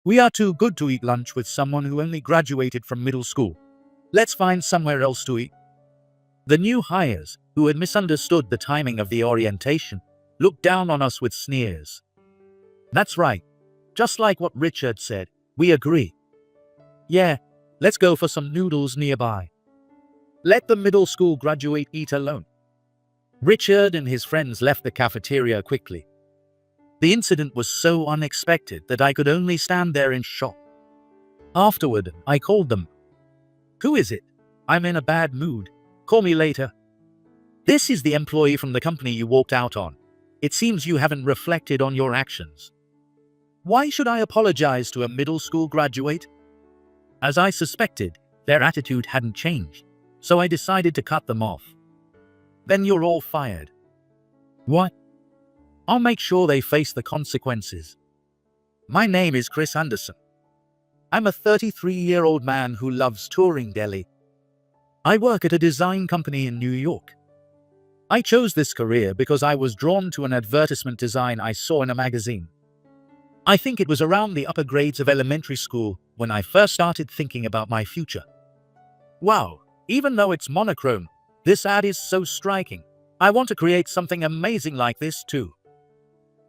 We are too good to eat lunch with someone who only graduated from middle school. Let's find somewhere else to eat. The new hires, who had misunderstood the timing of the orientation, looked down on us with sneers. That's right. Just like what Richard said, we agree. Yeah, let's go for some noodles nearby. Let the middle school graduate eat alone. Richard and his friends left the cafeteria quickly. The incident was so unexpected that I could only stand there in shock. Afterward, I called them. Who is it? I'm in a bad mood. Call me later. This is the employee from the company you walked out on. It seems you haven't reflected on your actions. Why should I apologize to a middle school graduate? As I suspected, their attitude hadn't changed, so I decided to cut them off. Then you're all fired. What? I'll make sure they face the consequences. My name is Chris Anderson. I'm a 33-year-old man who loves touring Delhi. I work at a design company in New York. I chose this career because I was drawn to an advertisement design I saw in a magazine. I think it was around the upper grades of elementary school when I first started thinking about my future. Wow, even though it's monochrome, this ad is so striking. I want to create something amazing like this too.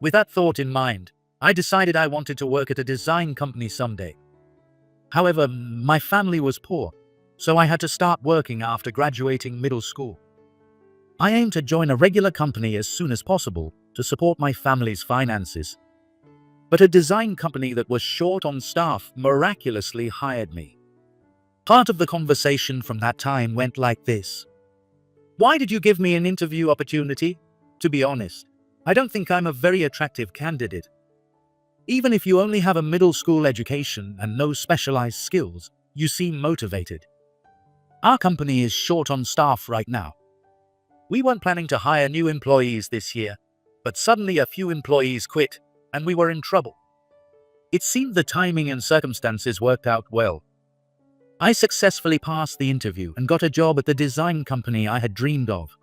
With that thought in mind, I decided I wanted to work at a design company someday. However, my family was poor, so I had to start working after graduating middle school. I aimed to join a regular company as soon as possible to support my family's finances. But a design company that was short on staff miraculously hired me. Part of the conversation from that time went like this. Why did you give me an interview opportunity? To be honest, I don't think I'm a very attractive candidate. Even if you only have a middle school education and no specialized skills, you seem motivated. Our company is short on staff right now. We weren't planning to hire new employees this year, but suddenly a few employees quit, and we were in trouble. It seemed the timing and circumstances worked out well. I successfully passed the interview and got a job at the design company I had dreamed of.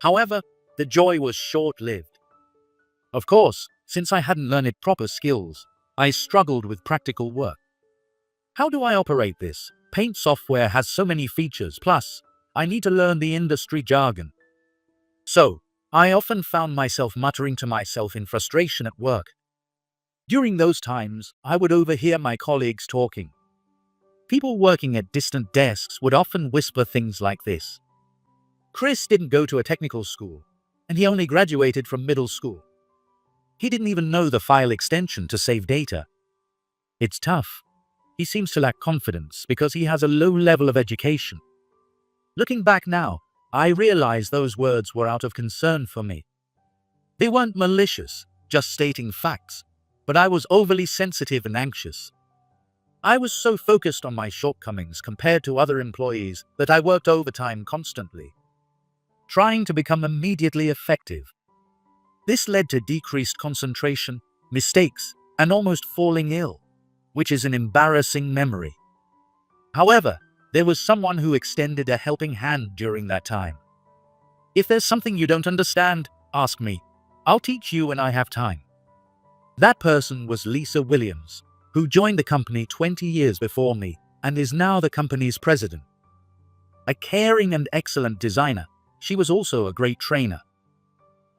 However, the joy was short-lived. Of course, since I hadn't learned proper skills, I struggled with practical work. How do I operate this? Paint software has so many features, plus, I need to learn the industry jargon. So, I often found myself muttering to myself in frustration at work. During those times, I would overhear my colleagues talking. People working at distant desks would often whisper things like this. Chris didn't go to a technical school, and he only graduated from middle school. He didn't even know the file extension to save data. It's tough. He seems to lack confidence because he has a low level of education. Looking back now, I realize those words were out of concern for me. They weren't malicious, just stating facts, but I was overly sensitive and anxious. I was so focused on my shortcomings compared to other employees that I worked overtime constantly, trying to become immediately effective. This led to decreased concentration, mistakes, and almost falling ill, which is an embarrassing memory. However, there was someone who extended a helping hand during that time. If there's something you don't understand, ask me. I'll teach you when I have time. That person was Lisa Williams, who joined the company 20 years before me and is now the company's president. A caring and excellent designer, she was also a great trainer.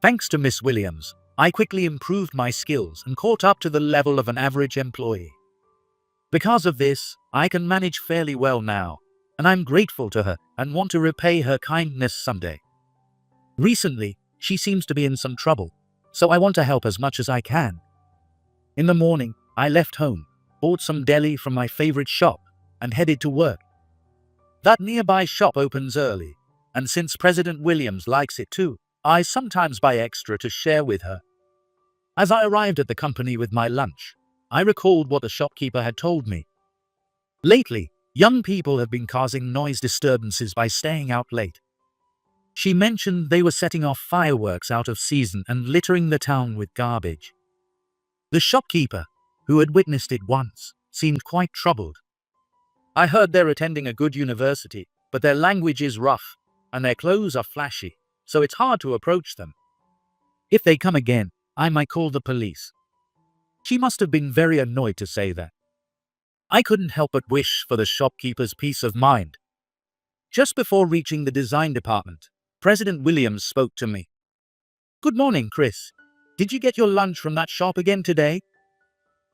Thanks to Miss Williams, I quickly improved my skills and caught up to the level of an average employee. Because of this, I can manage fairly well now, and I'm grateful to her and want to repay her kindness someday. Recently, she seems to be in some trouble, so I want to help as much as I can. In the morning, I left home, bought some deli from my favorite shop, and headed to work. That nearby shop opens early, and since President Williams likes it too, I sometimes buy extra to share with her. As I arrived at the company with my lunch, I recalled what the shopkeeper had told me. Lately, young people have been causing noise disturbances by staying out late. She mentioned they were setting off fireworks out of season and littering the town with garbage. The shopkeeper, who had witnessed it once, seemed quite troubled. I heard they're attending a good university, but their language is rough, and their clothes are flashy, so it's hard to approach them. If they come again, I might call the police. She must have been very annoyed to say that. I couldn't help but wish for the shopkeeper's peace of mind. Just before reaching the design department, President Williams spoke to me. "Good morning, Chris. Did you get your lunch from that shop again today?"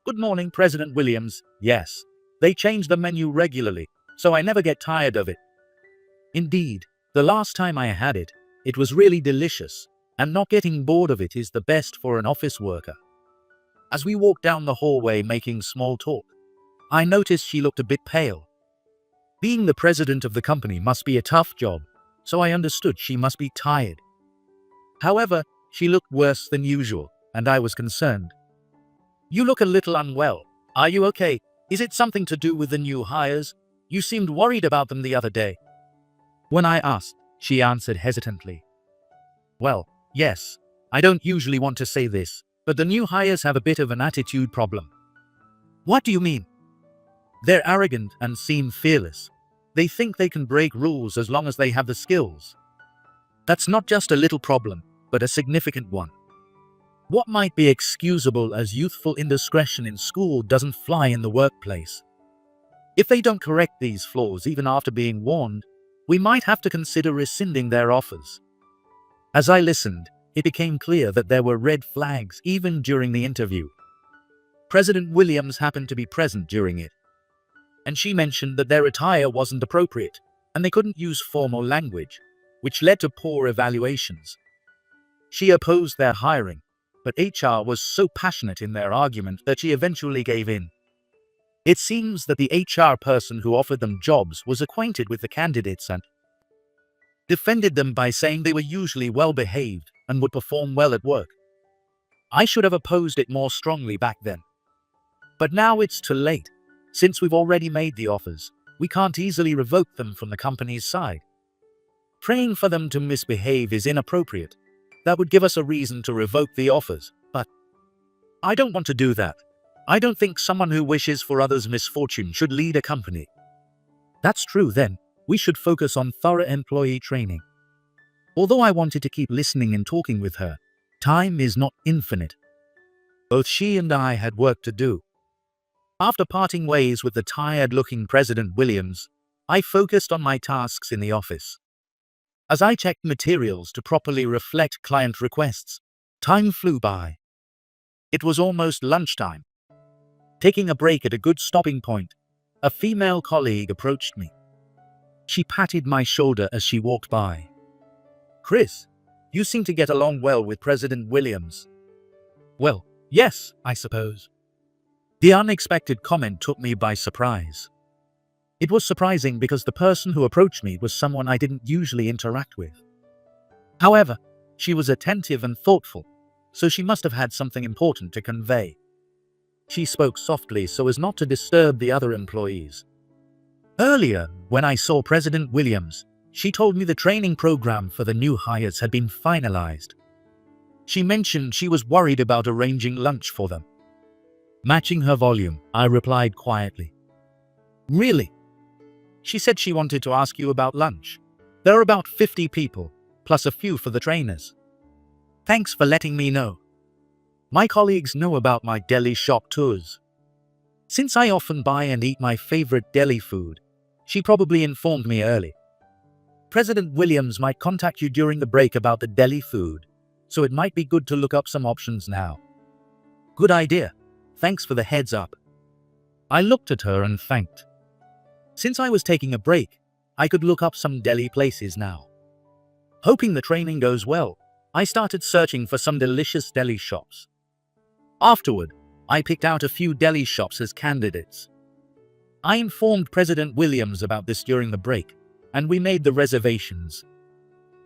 "Good morning, President Williams. Yes. They change the menu regularly, so I never get tired of it." Indeed, the last time I had it, it was really delicious, and not getting bored of it is the best for an office worker. As we walked down the hallway making small talk, I noticed she looked a bit pale. Being the president of the company must be a tough job, so I understood she must be tired. However, she looked worse than usual, and I was concerned. "You look a little unwell. Are you okay? Is it something to do with the new hires? You seemed worried about them the other day." When I asked, she answered hesitantly. "Well, yes. I don't usually want to say this, but the new hires have a bit of an attitude problem." "What do you mean?" "They're arrogant and seem fearless. They think they can break rules as long as they have the skills. That's not just a little problem, but a significant one. What might be excusable as youthful indiscretion in school doesn't fly in the workplace. If they don't correct these flaws even after being warned, we might have to consider rescinding their offers." As I listened, it became clear that there were red flags even during the interview. President Williams happened to be present during it, and she mentioned that their attire wasn't appropriate, and they couldn't use formal language, which led to poor evaluations. She opposed their hiring, but HR was so passionate in their argument that she eventually gave in. It seems that the HR person who offered them jobs was acquainted with the candidates and defended them by saying they were usually well-behaved and would perform well at work. I should have opposed it more strongly back then. But now it's too late. Since we've already made the offers, we can't easily revoke them from the company's side. Praying for them to misbehave is inappropriate. That would give us a reason to revoke the offers, but I don't want to do that. I don't think someone who wishes for others' misfortune should lead a company. That's true then. We should focus on thorough employee training. Although I wanted to keep listening and talking with her, time is not infinite. Both she and I had work to do. After parting ways with the tired-looking President Williams, I focused on my tasks in the office. As I checked materials to properly reflect client requests, time flew by. It was almost lunchtime. Taking a break at a good stopping point, a female colleague approached me. She patted my shoulder as she walked by. "Chris, you seem to get along well with President Williams." "Well, yes, I suppose." The unexpected comment took me by surprise. It was surprising because the person who approached me was someone I didn't usually interact with. However, she was attentive and thoughtful, so she must have had something important to convey. She spoke softly so as not to disturb the other employees. Earlier, when I saw President Williams, she told me the training program for the new hires had been finalized. She mentioned she was worried about arranging lunch for them. Matching her volume, I replied quietly. "Really?" She said she wanted to ask you about lunch. There are about 50 people, plus a few for the trainers. Thanks for letting me know. My colleagues know about my deli shop tours. Since I often buy and eat my favorite deli food, she probably informed me early. President Williams might contact you during the break about the deli food, so it might be good to look up some options now. Good idea. Thanks for the heads up. I looked at her and thanked. Since I was taking a break, I could look up some deli places now. Hoping the training goes well, I started searching for some delicious deli shops. Afterward, I picked out a few deli shops as candidates. I informed President Williams about this during the break, and we made the reservations.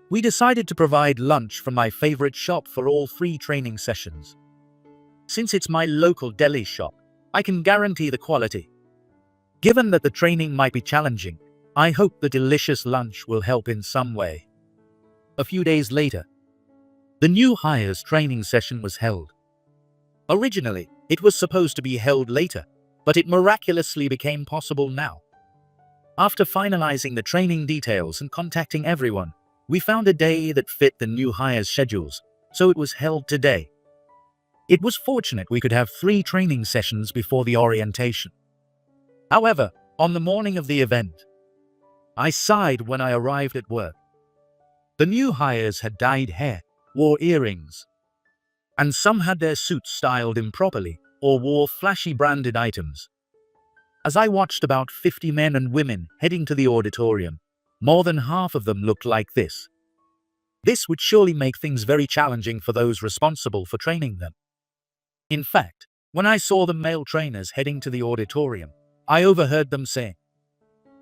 We decided to provide lunch from my favorite shop for all 3 training sessions. Since it's my local deli shop, I can guarantee the quality. Given that the training might be challenging, I hope the delicious lunch will help in some way. A few days later, the new hires training session was held. Originally, it was supposed to be held later, but it miraculously became possible now. After finalizing the training details and contacting everyone, we found a day that fit the new hires' schedules, so it was held today. It was fortunate we could have 3 training sessions before the orientation. However, on the morning of the event, I sighed when I arrived at work. The new hires had dyed hair, wore earrings, and some had their suits styled improperly or wore flashy branded items. As I watched about 50 men and women heading to the auditorium, more than half of them looked like this. This would surely make things very challenging for those responsible for training them. In fact, when I saw the male trainers heading to the auditorium, I overheard them saying,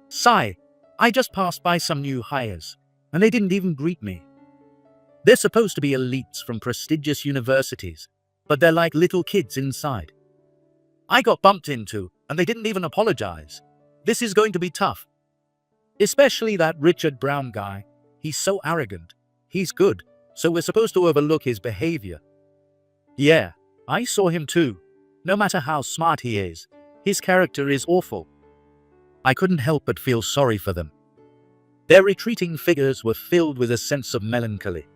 "Sai, I just passed by some new hires, and they didn't even greet me. They're supposed to be elites from prestigious universities, but they're like little kids inside. I got bumped into, and they didn't even apologize. This is going to be tough. Especially that Richard Brown guy. He's so arrogant. He's good, so we're supposed to overlook his behavior." Yeah, I saw him too. No matter how smart he is, his character is awful. I couldn't help but feel sorry for them. Their retreating figures were filled with a sense of melancholy.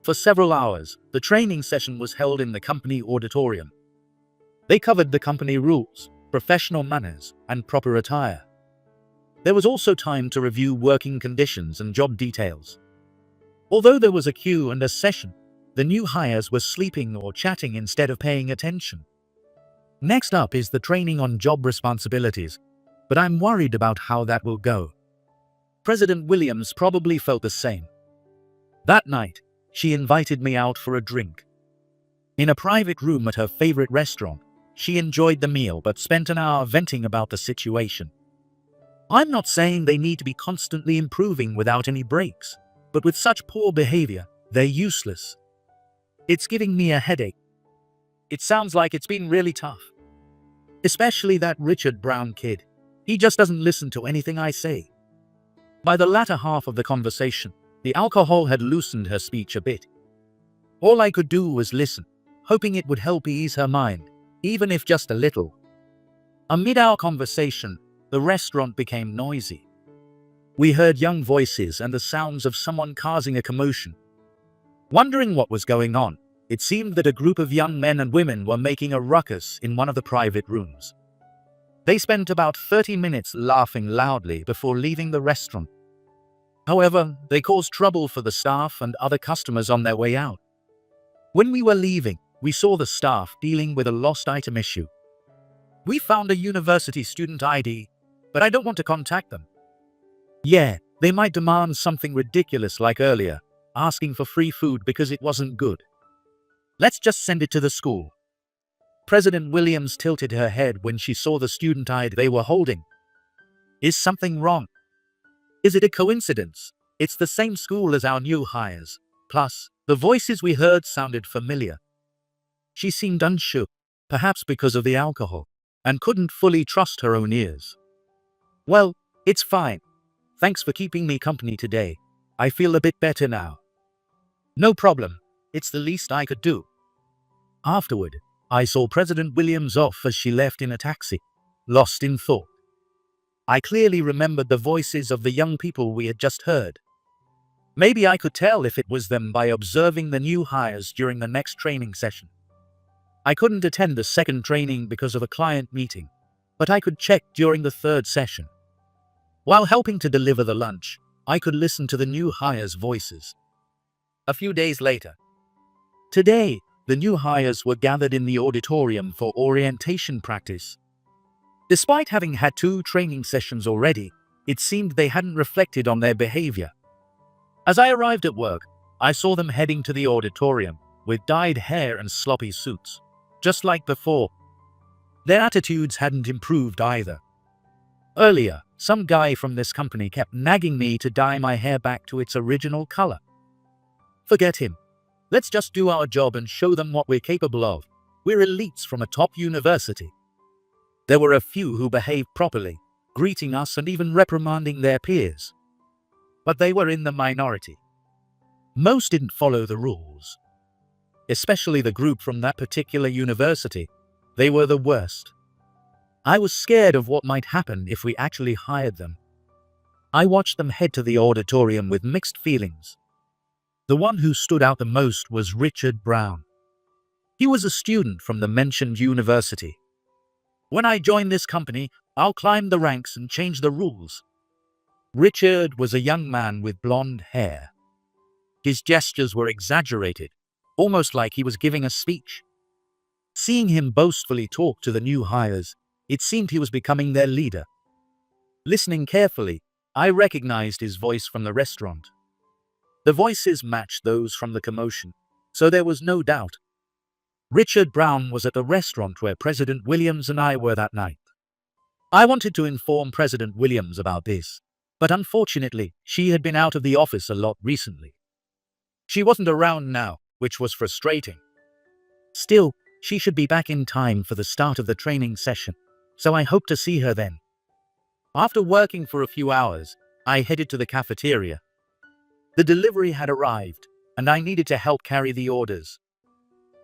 For several hours, the training session was held in the company auditorium. They covered the company rules, professional manners, and proper attire. There was also time to review working conditions and job details. Although there was a queue and a session, the new hires were sleeping or chatting instead of paying attention. Next up is the training on job responsibilities, but I'm worried about how that will go. President Williams probably felt the same. That night, she invited me out for a drink. In a private room at her favorite restaurant, she enjoyed the meal but spent an hour venting about the situation. I'm not saying they need to be constantly improving without any breaks, but with such poor behavior, they're useless. It's giving me a headache. It sounds like it's been really tough. Especially that Richard Brown kid. He just doesn't listen to anything I say. By the latter half of the conversation, the alcohol had loosened her speech a bit. All I could do was listen, hoping it would help ease her mind, even if just a little. Amid our conversation, the restaurant became noisy. We heard young voices and the sounds of someone causing a commotion. Wondering what was going on, it seemed that a group of young men and women were making a ruckus in one of the private rooms. They spent about 30 minutes laughing loudly before leaving the restaurant. However, they caused trouble for the staff and other customers on their way out. When we were leaving, we saw the staff dealing with a lost item issue. We found a university student ID, but I don't want to contact them. Yeah, they might demand something ridiculous like earlier, asking for free food because it wasn't good. Let's just send it to the school. President Williams tilted her head when she saw the student ID they were holding. Is something wrong? Is it a coincidence? It's the same school as our new hires. Plus, the voices we heard sounded familiar. She seemed unsure, perhaps because of the alcohol, and couldn't fully trust her own ears. Well, it's fine. Thanks for keeping me company today. I feel a bit better now. No problem. It's the least I could do. Afterward, I saw President Williams off as she left in a taxi, lost in thought. I clearly remembered the voices of the young people we had just heard. Maybe I could tell if it was them by observing the new hires during the next training session. I couldn't attend the second training because of a client meeting, but I could check during the third session. While helping to deliver the lunch, I could listen to the new hires' voices. A few days later. Today, the new hires were gathered in the auditorium for orientation practice. Despite having had 2 training sessions already, it seemed they hadn't reflected on their behavior. As I arrived at work, I saw them heading to the auditorium with dyed hair and sloppy suits, just like before. Their attitudes hadn't improved either. Earlier, some guy from this company kept nagging me to dye my hair back to its original color. Forget him. Let's just do our job and show them what we're capable of. We're elites from a top university. There were a few who behaved properly, greeting us and even reprimanding their peers. But they were in the minority. Most didn't follow the rules. Especially the group from that particular university. They were the worst. I was scared of what might happen if we actually hired them. I watched them head to the auditorium with mixed feelings. The one who stood out the most was Richard Brown. He was a student from the mentioned university. When I join this company, I'll climb the ranks and change the rules. Richard was a young man with blonde hair. His gestures were exaggerated, almost like he was giving a speech. Seeing him boastfully talk to the new hires, it seemed he was becoming their leader. Listening carefully, I recognized his voice from the restaurant. The voices matched those from the commotion, so there was no doubt. Richard Brown was at the restaurant where President Williams and I were that night. I wanted to inform President Williams about this, but unfortunately, she had been out of the office a lot recently. She wasn't around now, which was frustrating. Still, she should be back in time for the start of the training session, so I hope to see her then. After working for a few hours, I headed to the cafeteria. The delivery had arrived, and I needed to help carry the orders.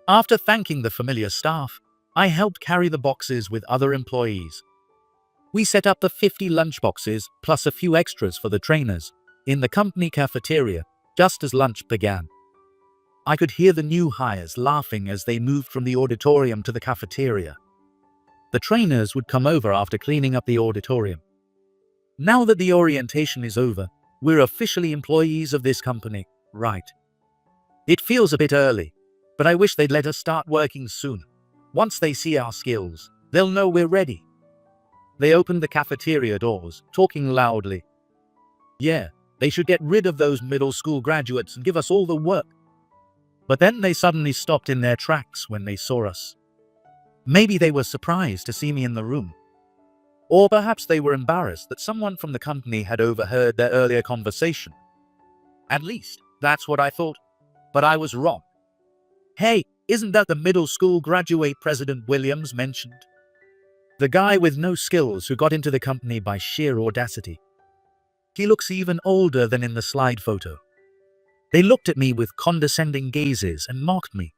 After thanking the familiar staff, I helped carry the boxes with other employees. We set up the 50 lunchboxes plus a few extras for the trainers in the company cafeteria just as lunch began. I could hear the new hires laughing as they moved from the auditorium to the cafeteria. The trainers would come over after cleaning up the auditorium. Now that the orientation is over, we're officially employees of this company, right? It feels a bit early, but I wish they'd let us start working soon. Once they see our skills, they'll know we're ready. They opened the cafeteria doors, talking loudly. Yeah, they should get rid of those middle school graduates and give us all the work. But then they suddenly stopped in their tracks when they saw us. Maybe they were surprised to see me in the room. Or perhaps they were embarrassed that someone from the company had overheard their earlier conversation. At least, that's what I thought. But I was wrong. Hey, isn't that the middle school graduate President Williams mentioned? The guy with no skills who got into the company by sheer audacity. He looks even older than in the slide photo. They looked at me with condescending gazes and mocked me.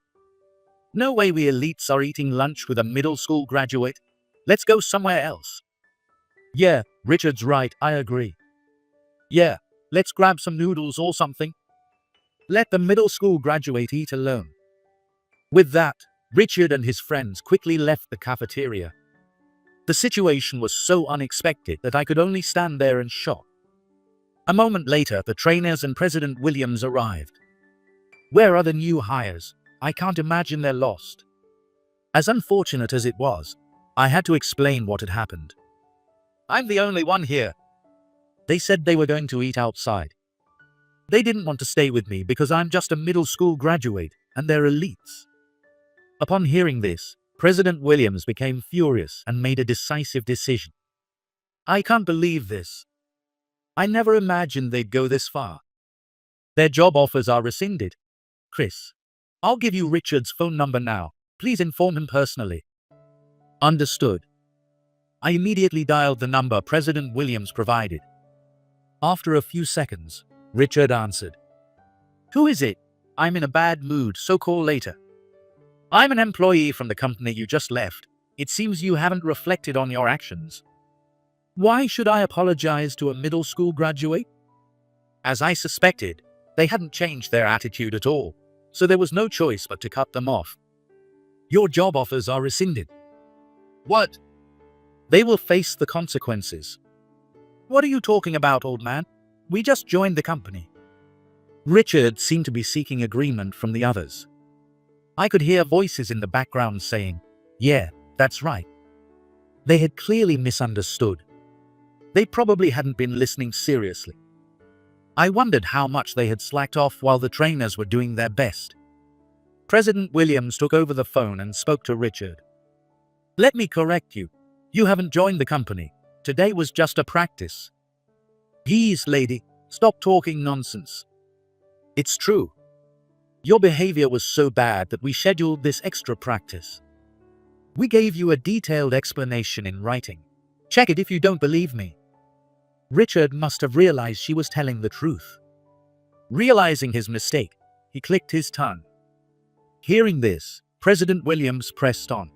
No way we elites are eating lunch with a middle school graduate. Let's go somewhere else. Yeah, Richard's right, I agree. Yeah, let's grab some noodles or something. Let the middle school graduate eat alone. With that, Richard and his friends quickly left the cafeteria. The situation was so unexpected that I could only stand there in shock. A moment later, the trainers and President Williams arrived. Where are the new hires? I can't imagine they're lost. As unfortunate as it was, I had to explain what had happened. I'm the only one here. They said they were going to eat outside. They didn't want to stay with me because I'm just a middle school graduate and they're elites. Upon hearing this, President Williams became furious and made a decisive decision. I can't believe this. I never imagined they'd go this far. Their job offers are rescinded. Chris, I'll give you Richard's phone number now. Please inform him personally. Understood. I immediately dialed the number President Williams provided. After a few seconds, Richard answered. Who is it? I'm in a bad mood, so call later. I'm an employee from the company you just left. It seems you haven't reflected on your actions. Why should I apologize to a middle school graduate? As I suspected, they hadn't changed their attitude at all, so there was no choice but to cut them off. Your job offers are rescinded. What? They will face the consequences. What are you talking about, old man? We just joined the company. Richard seemed to be seeking agreement from the others. I could hear voices in the background saying, yeah, that's right. They had clearly misunderstood. They probably hadn't been listening seriously. I wondered how much they had slacked off while the trainers were doing their best. President Williams took over the phone and spoke to Richard. Let me correct you. You haven't joined the company. Today was just a practice. Geez, lady, stop talking nonsense. It's true. Your behavior was so bad that we scheduled this extra practice. We gave you a detailed explanation in writing. Check it if you don't believe me. Richard must have realized she was telling the truth. Realizing his mistake, he clicked his tongue. Hearing this, President Williams pressed on.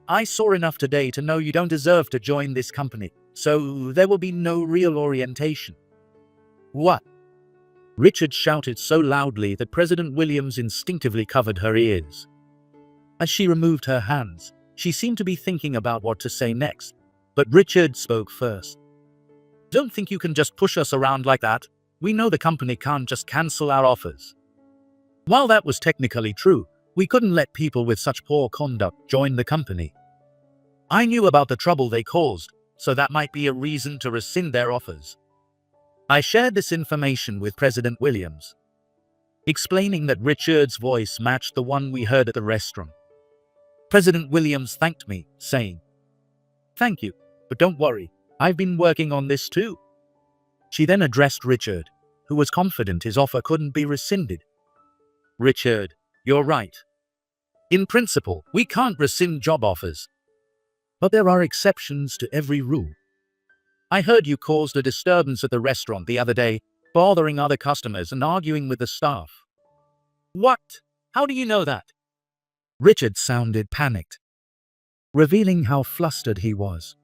I saw enough today to know you don't deserve to join this company, so there will be no real orientation. What? Richard shouted so loudly that President Williams instinctively covered her ears. As she removed her hands, she seemed to be thinking about what to say next, but Richard spoke first. "Don't think you can just push us around like that. We know the company can't just cancel our offers." While that was technically true, we couldn't let people with such poor conduct join the company. I knew about the trouble they caused, so that might be a reason to rescind their offers. I shared this information with President Williams, explaining that Richard's voice matched the one we heard at the restaurant. President Williams thanked me, saying, "Thank you, but don't worry, I've been working on this too." She then addressed Richard, who was confident his offer couldn't be rescinded. "Richard, you're right. In principle, we can't rescind job offers. But there are exceptions to every rule. I heard you caused a disturbance at the restaurant the other day, bothering other customers and arguing with the staff." "What? How do you know that?" Richard sounded panicked, revealing how flustered he was.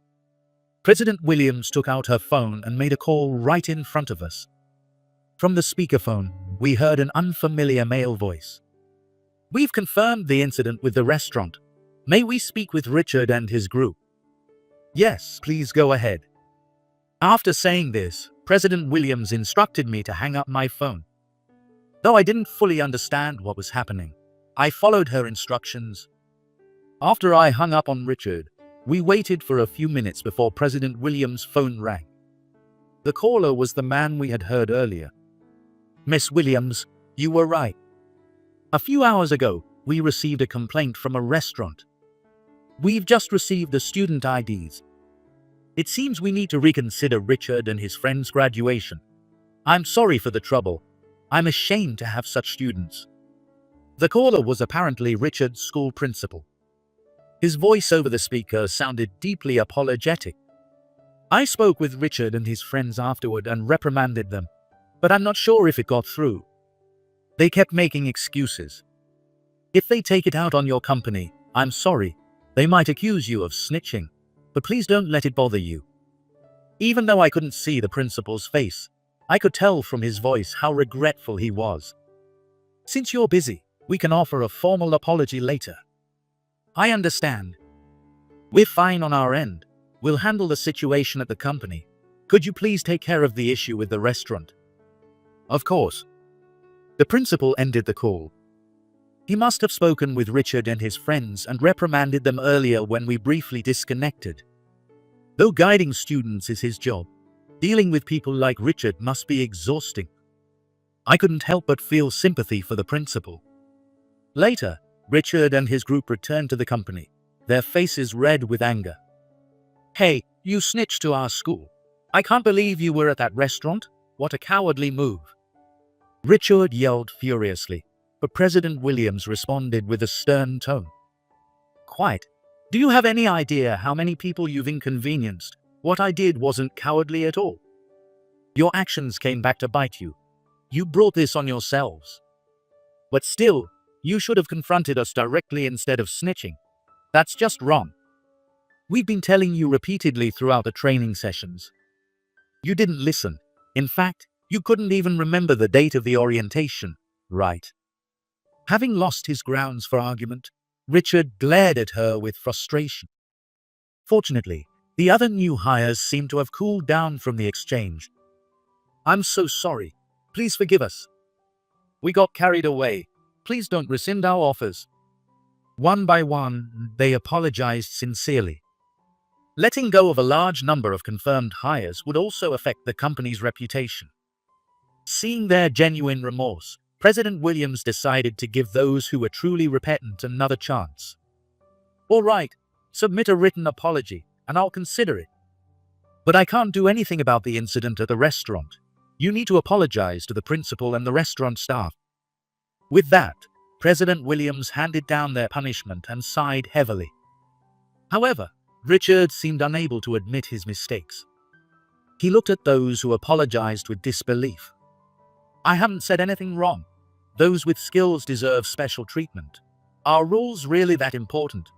President Williams took out her phone and made a call right in front of us. From the speakerphone, we heard an unfamiliar male voice. "We've confirmed the incident with the restaurant. May we speak with Richard and his group?" "Yes, please go ahead." After saying this, President Williams instructed me to hang up my phone. Though I didn't fully understand what was happening, I followed her instructions. After I hung up on Richard, we waited for a few minutes before President Williams' phone rang. The caller was the man we had heard earlier. "Miss Williams, you were right. A few hours ago, we received a complaint from a restaurant. We've just received the student IDs. It seems we need to reconsider Richard and his friend's graduation. I'm sorry for the trouble. I'm ashamed to have such students." The caller was apparently Richard's school principal. His voice over the speaker sounded deeply apologetic. I spoke with Richard and his friends afterward and reprimanded them, but I'm not sure if it got through. They kept making excuses. "If they take it out on your company, I'm sorry. They might accuse you of snitching, but please don't let it bother you." Even though I couldn't see the principal's face, I could tell from his voice how regretful he was. "Since you're busy, we can offer a formal apology later." "I understand. We're fine on our end. We'll handle the situation at the company. Could you please take care of the issue with the restaurant?" "Of course." The principal ended the call. He must have spoken with Richard and his friends and reprimanded them earlier when we briefly disconnected. Though guiding students is his job, dealing with people like Richard must be exhausting. I couldn't help but feel sympathy for the principal. Later, Richard and his group returned to the company, their faces red with anger. "Hey, you snitched to our school. I can't believe you were at that restaurant. What a cowardly move." Richard yelled furiously, but President Williams responded with a stern tone. "Quiet. Do you have any idea how many people you've inconvenienced? What I did wasn't cowardly at all. Your actions came back to bite you. You brought this on yourselves. But still, you should have confronted us directly instead of snitching. That's just wrong. We've been telling you repeatedly throughout the training sessions. You didn't listen. In fact, you couldn't even remember the date of the orientation, right?" Having lost his grounds for argument, Richard glared at her with frustration. Fortunately, the other new hires seemed to have cooled down from the exchange. "I'm so sorry. Please forgive us. We got carried away. Please don't rescind our offers." One by one, they apologized sincerely. Letting go of a large number of confirmed hires would also affect the company's reputation. Seeing their genuine remorse, President Williams decided to give those who were truly repentant another chance. "All right, submit a written apology, and I'll consider it. But I can't do anything about the incident at the restaurant. You need to apologize to the principal and the restaurant staff." With that, President Williams handed down their punishment and sighed heavily. However, Richard seemed unable to admit his mistakes. He looked at those who apologized with disbelief. "I haven't said anything wrong. Those with skills deserve special treatment. Are rules really that important?"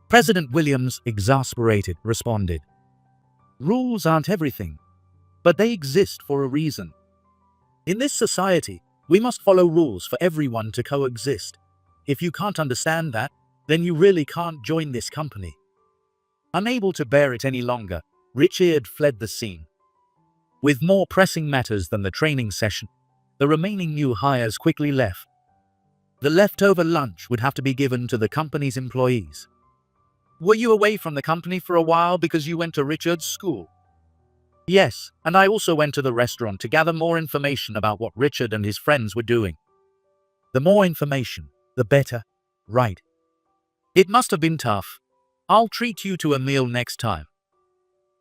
President Williams, exasperated, responded, "Rules aren't everything, but they exist for a reason. In this society, we must follow rules for everyone to coexist. If you can't understand that, then you really can't join this company. Unable to bear it any longer, Richard fled the scene. With more pressing matters than the training session, the remaining new hires quickly left. The leftover lunch would have to be given to the company's employees. Were you away from the company for a while because you went to Richard's school? Yes, and I also went to the restaurant to gather more information about what Richard and his friends were doing. The more information, the better, right? It must have been tough. I'll treat you to a meal next time.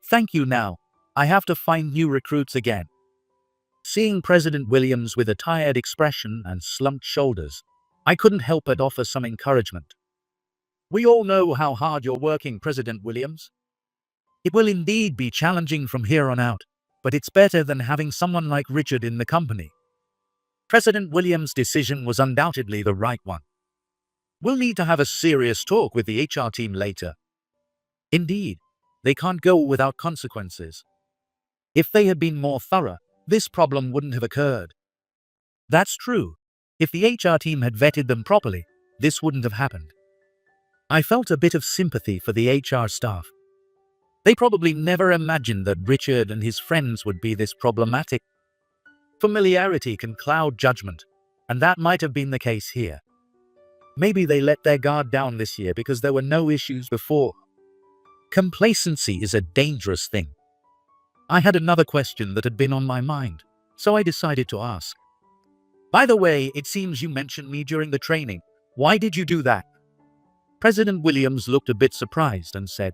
Thank you now. I have to find new recruits again. Seeing President Williams with a tired expression and slumped shoulders, I couldn't help but offer some encouragement. We all know how hard you're working, President Williams. It will indeed be challenging from here on out, but it's better than having someone like Richard in the company. President Williams' decision was undoubtedly the right one. We'll need to have a serious talk with the HR team later. Indeed, they can't go without consequences. If they had been more thorough, this problem wouldn't have occurred. That's true. If the HR team had vetted them properly, this wouldn't have happened. I felt a bit of sympathy for the HR staff. They probably never imagined that Richard and his friends would be this problematic. Familiarity can cloud judgment, and that might have been the case here. Maybe they let their guard down this year because there were no issues before. Complacency is a dangerous thing. I had another question that had been on my mind, so I decided to ask. By the way, it seems you mentioned me during the training. Why did you do that? President Williams looked a bit surprised and said,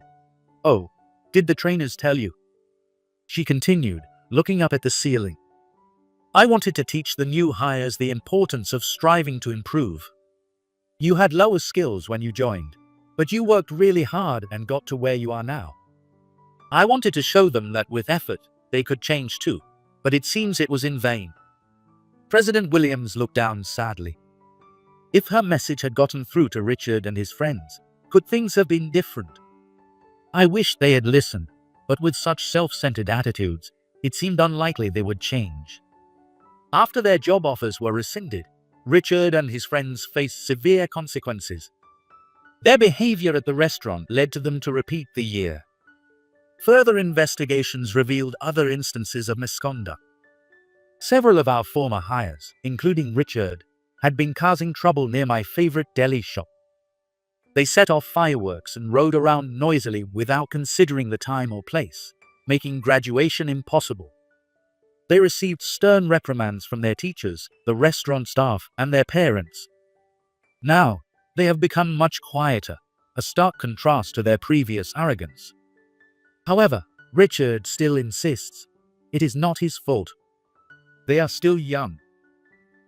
"Oh, did the trainers tell you?" She continued, looking up at the ceiling. "I wanted to teach the new hires the importance of striving to improve. You had lower skills when you joined, but you worked really hard and got to where you are now. I wanted to show them that with effort, they could change too, but it seems it was in vain." President Williams looked down sadly. If her message had gotten through to Richard and his friends, could things have been different? I wish they had listened, but with such self-centered attitudes, it seemed unlikely they would change. After their job offers were rescinded, Richard and his friends faced severe consequences. Their behavior at the restaurant led to them to repeat the year. Further investigations revealed other instances of misconduct. Several of our former hires, including Richard, had been causing trouble near my favorite deli shop. They set off fireworks and rode around noisily without considering the time or place, making graduation impossible. They received stern reprimands from their teachers, the restaurant staff, and their parents. Now, they have become much quieter, a stark contrast to their previous arrogance. However, Richard still insists it is not his fault. They are still young.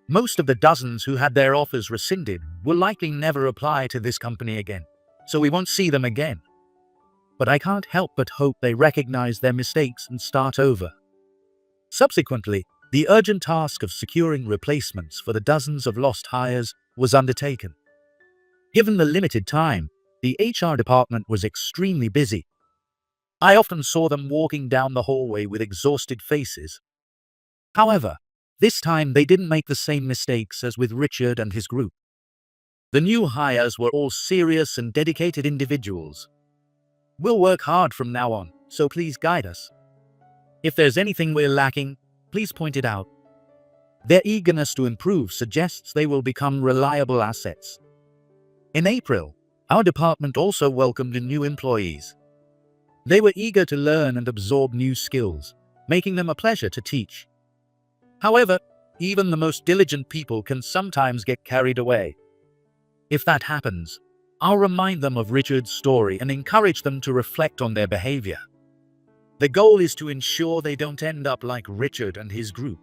Most of the dozens who had their offers rescinded will likely never apply to this company again, so we won't see them again. But I can't help but hope they recognize their mistakes and start over. Subsequently, the urgent task of securing replacements for the dozens of lost hires was undertaken. Given the limited time, the HR department was extremely busy. I often saw them walking down the hallway with exhausted faces. However, this time they didn't make the same mistakes as with Richard and his group. The new hires were all serious and dedicated individuals. We'll work hard from now on, so please guide us. If there's anything we're lacking, please point it out. Their eagerness to improve suggests they will become reliable assets. In April, our department also welcomed in new employees. They were eager to learn and absorb new skills, making them a pleasure to teach. However, even the most diligent people can sometimes get carried away. If that happens, I'll remind them of Richard's story and encourage them to reflect on their behavior. The goal is to ensure they don't end up like Richard and his group.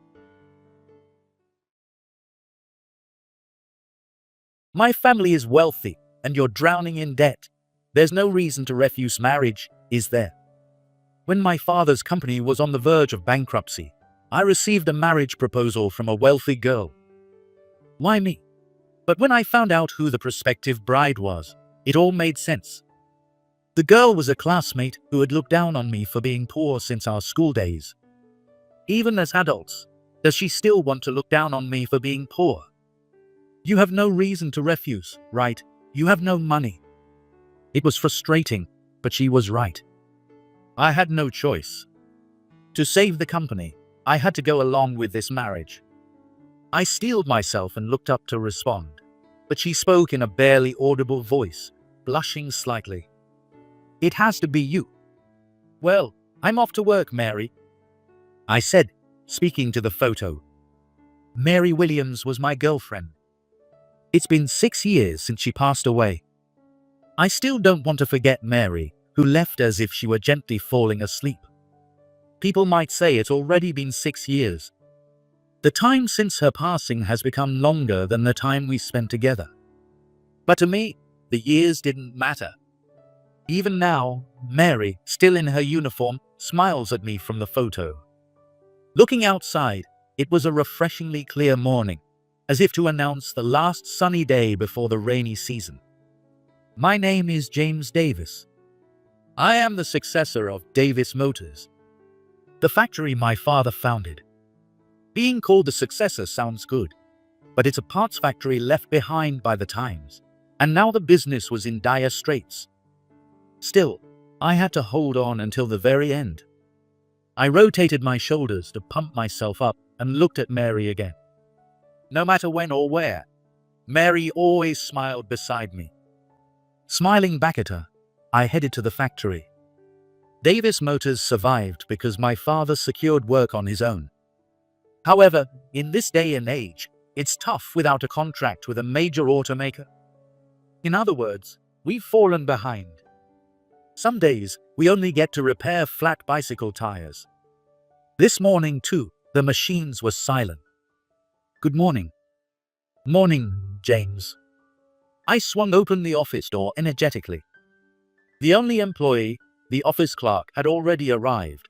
My family is wealthy, and you're drowning in debt. There's no reason to refuse marriage, is there? When my father's company was on the verge of bankruptcy, I received a marriage proposal from a wealthy girl. Why me? But when I found out who the prospective bride was, it all made sense. The girl was a classmate who had looked down on me for being poor since our school days. Even as adults, does she still want to look down on me for being poor? You have no reason to refuse, right? You have no money." It was frustrating, but she was right. I had no choice. To save the company, I had to go along with this marriage. I steeled myself and looked up to respond, but she spoke in a barely audible voice, blushing slightly. "It has to be you." "Well, I'm off to work, Mary," I said, speaking to the photo. Mary Williams was my girlfriend. It's been 6 years since she passed away. I still don't want to forget Mary, who left as if she were gently falling asleep. People might say it's already been 6 years. The time since her passing has become longer than the time we spent together. But to me, the years didn't matter. Even now, Mary, still in her uniform, smiles at me from the photo. Looking outside, it was a refreshingly clear morning, as if to announce the last sunny day before the rainy season. My name is James Davis. I am the successor of Davis Motors, the factory my father founded. Being called the successor sounds good, but it's a parts factory left behind by the times, and now the business was in dire straits. Still, I had to hold on until the very end. I rotated my shoulders to pump myself up and looked at Mary again. No matter when or where, Mary always smiled beside me. Smiling back at her, I headed to the factory. Davis Motors survived because my father secured work on his own. However, in this day and age, it's tough without a contract with a major automaker. In other words, we've fallen behind. Some days, we only get to repair flat bicycle tires. This morning, too, the machines were silent. "Good morning." "Morning, James." I swung open the office door energetically. The only employee, the office clerk, had already arrived.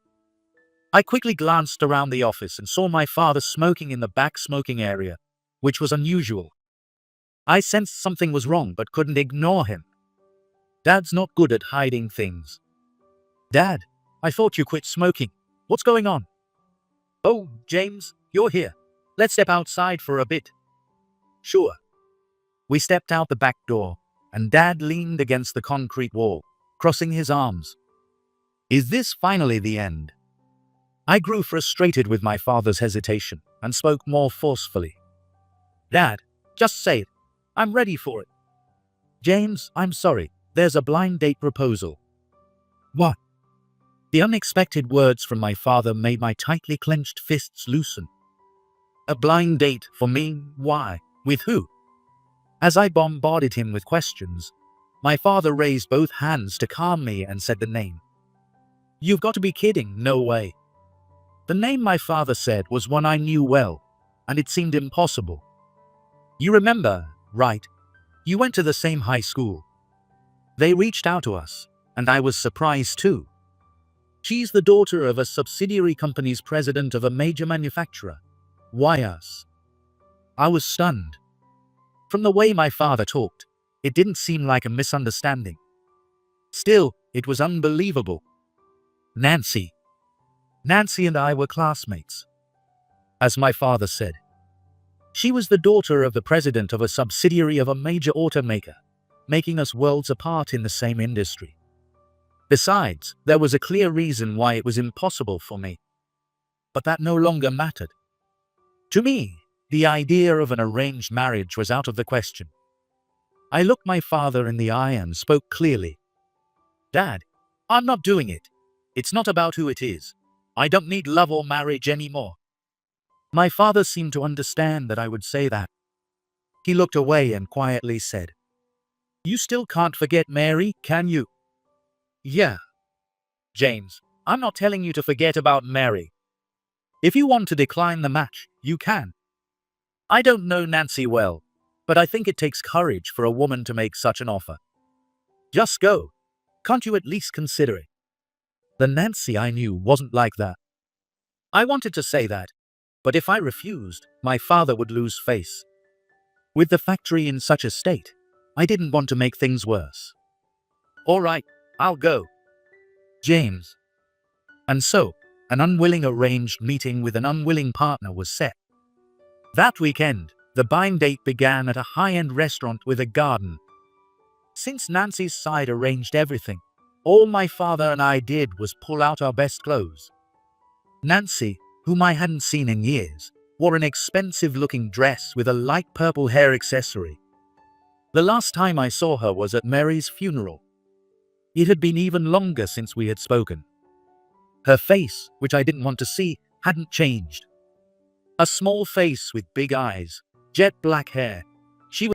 I quickly glanced around the office and saw my father smoking in the back smoking area, which was unusual. I sensed something was wrong but couldn't ignore him. Dad's not good at hiding things. "Dad, I thought you quit smoking. What's going on?" "Oh, James, you're here. Let's step outside for a bit." "Sure." We stepped out the back door, and Dad leaned against the concrete wall, crossing his arms. Is this finally the end? I grew frustrated with my father's hesitation and spoke more forcefully. "Dad, just say it. I'm ready for it." "James, I'm sorry. There's a blind date proposal." "What?" The unexpected words from my father made my tightly clenched fists loosen. "A blind date for me? Why? With who?" As I bombarded him with questions, my father raised both hands to calm me and said the name. "You've got to be kidding, no way." The name my father said was one I knew well, and it seemed impossible. "You remember, right? You went to the same high school." They reached out to us, and I was surprised too. "She's the daughter of a subsidiary company's president of a major manufacturer. Why us?" I was stunned. From the way my father talked, it didn't seem like a misunderstanding. Still, it was unbelievable. Nancy and I were classmates. As my father said, she was the daughter of the president of a subsidiary of a major automaker, making us worlds apart in the same industry. Besides, there was a clear reason why it was impossible for me. But that no longer mattered. To me, the idea of an arranged marriage was out of the question. I looked my father in the eye and spoke clearly. "Dad, I'm not doing it. It's not about who it is. I don't need love or marriage anymore." My father seemed to understand that I would say that. He looked away and quietly said, "You still can't forget Mary, can you?" "Yeah. James, I'm not telling you to forget about Mary. If you want to decline the match, you can. I don't know Nancy well, but I think it takes courage for a woman to make such an offer. Just go. Can't you at least consider it?" The Nancy I knew wasn't like that. I wanted to say that, but if I refused, my father would lose face. With the factory in such a state, I didn't want to make things worse. "All right, I'll go, James." And so, an unwilling arranged meeting with an unwilling partner was set. That weekend, the blind date began at a high-end restaurant with a garden. Since Nancy's side arranged everything, all my father and I did was pull out our best clothes. Nancy, whom I hadn't seen in years, wore an expensive-looking dress with a light purple hair accessory. The last time I saw her was at Mary's funeral. It had been even longer since we had spoken. Her face, which I didn't want to see, hadn't changed. A small face with big eyes, jet black hair,